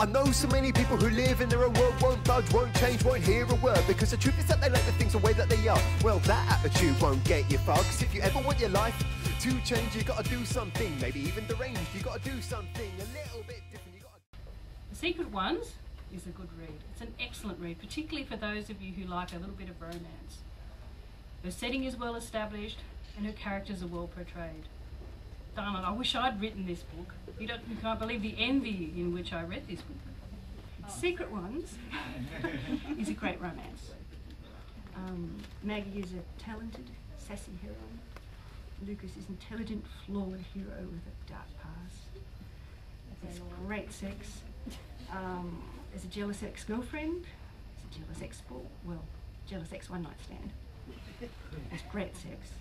I know so many people who live in their own world, won't budge, won't change, won't hear a word, because the truth is that they like the things the way that they are. Well, that attitude won't get you far, 'cause if you ever want your life to change, you gotta do something, maybe even deranged, you gotta do something a little bit different. The Secret Ones is a good read. It's an excellent read, particularly for those of you who like a little bit of romance. Her setting is well established and her characters are well portrayed. Darn it, I wish I'd written this book. You can't believe the envy in which I read this book. Secret Ones is a great romance. Maggie is a talented, sassy heroine. Lucas is an intelligent, flawed hero with a dark past. There's great sex. There's a jealous ex-girlfriend. There's a jealous jealous ex one-night stand. There's great sex.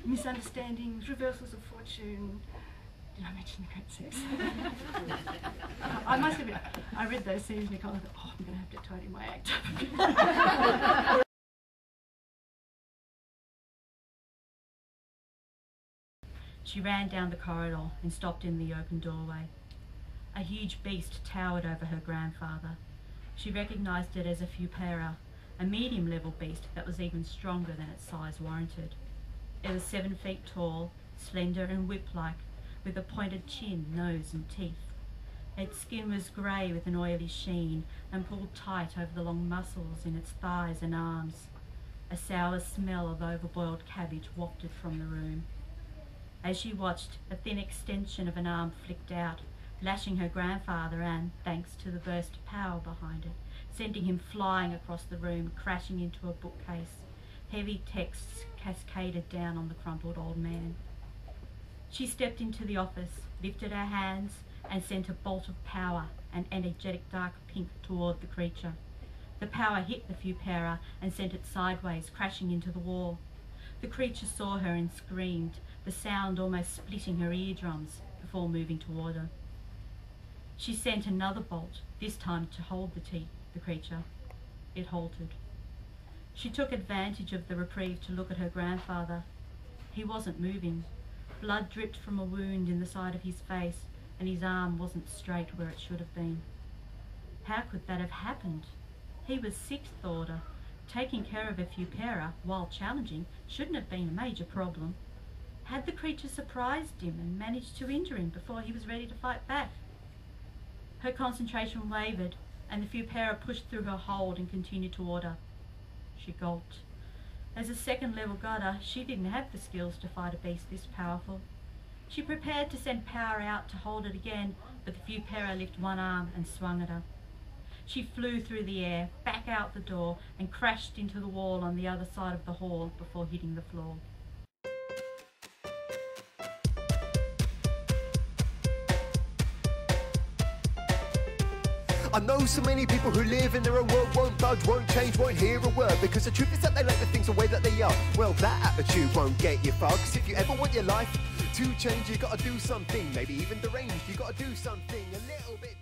Misunderstandings, reversals of fortune. Did I mention the great sex? I must admit, I read those scenes, Nicole, and I thought, oh, I'm going to have to tidy my act up. She ran down the corridor and stopped in the open doorway. A huge beast towered over her grandfather. She recognised it as a Fupera, a medium-level beast that was even stronger than its size warranted. It was 7 feet tall, slender and whip-like, with a pointed chin, nose and teeth. Its skin was grey with an oily sheen and pulled tight over the long muscles in its thighs and arms. A sour smell of overboiled cabbage wafted from the room. As she watched, a thin extension of an arm flicked out, lashing her grandfather and, thanks to the burst of power behind it, sending him flying across the room, crashing into a bookcase. Heavy texts cascaded down on the crumpled old man. She stepped into the office, lifted her hands, and sent a bolt of power, an energetic dark pink, toward the creature. The power hit the Fupera and sent it sideways, crashing into the wall. The creature saw her and screamed, the sound almost splitting her eardrums, before moving toward her. She sent another bolt, this time to hold the creature. It halted. She took advantage of the reprieve to look at her grandfather. He wasn't moving. Blood dripped from a wound in the side of his face, and his arm wasn't straight where it should have been. How could that have happened? He was 6th order. Taking care of a Fupera, while challenging, shouldn't have been a major problem. Had the creature surprised him and managed to injure him before he was ready to fight back? Her concentration wavered, and the Fupera pushed through her hold and continued toward her. She gulped. As a 2nd level godder, she didn't have the skills to fight a beast this powerful. She prepared to send power out to hold it again, but the Fupera lifted one arm and swung at her. She flew through the air, back out the door, and crashed into the wall on the other side of the hall before hitting the floor. I know so many people who live in their own world, won't budge, won't change, won't hear a word, because the truth is that they like the things the way that they are. Well, that attitude won't get you far, 'cause if you ever want your life to change, you gotta do something, maybe even deranged, you gotta do something a little bit